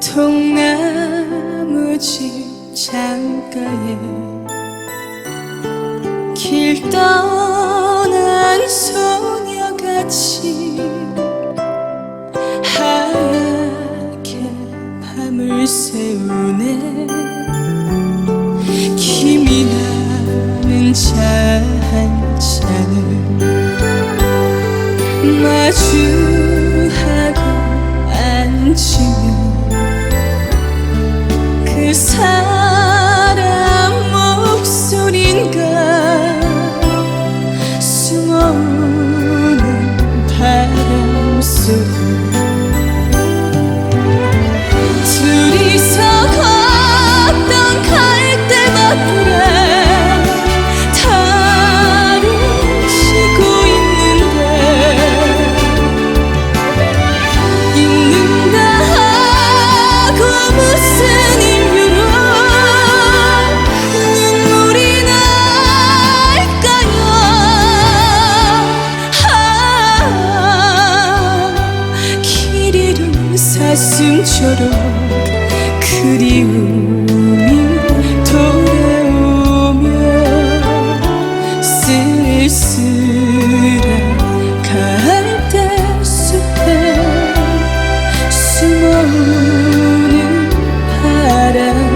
통나무집 창가에 길 떠난 소녀같이 하얗게 밤을 새우네. 김이 나는 차 한 잔을 마주하고 앉으면 그 사람 목소린가 숨어오는 바람소리. 둘이서 걷던 갈대밭길에 달을 쉬고 있는데 잊는다 하고 무슨 이유로 눈물이 날까요. 길 잃은 사슴처럼 그리움이 돌아오며 쓸쓸한 갈대숲에 숨어오는 바람소리.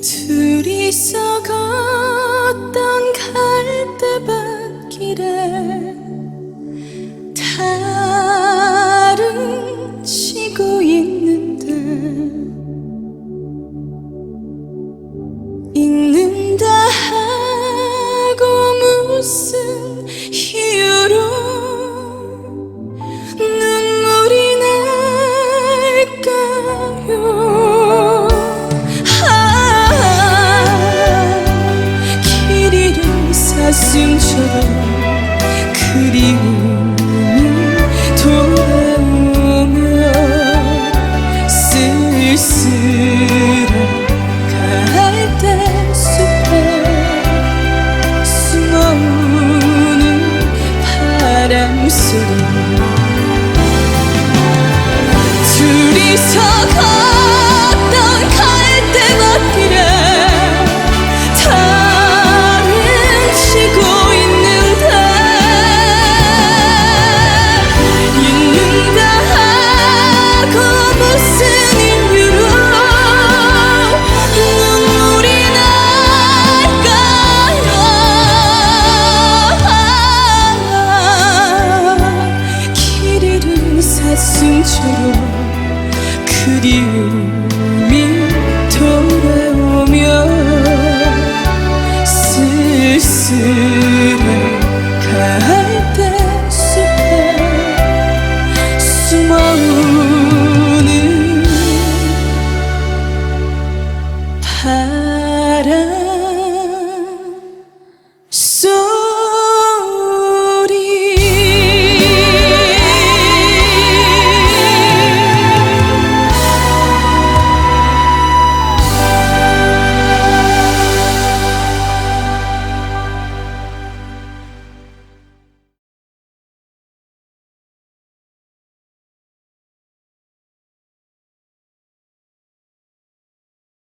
둘이서 걷던 갈대밭길에 달은 치고 있는데 잊는다 하고 무슨 이유로 눈물이 날까요. 사슴처럼 그리움이 돌아오며 쓸쓸한 갈대숲에 숨어오는 바람소리. 둘이서 걷던 갈대밭길에 사슴처럼 그리움이 돌아오며 쓸쓸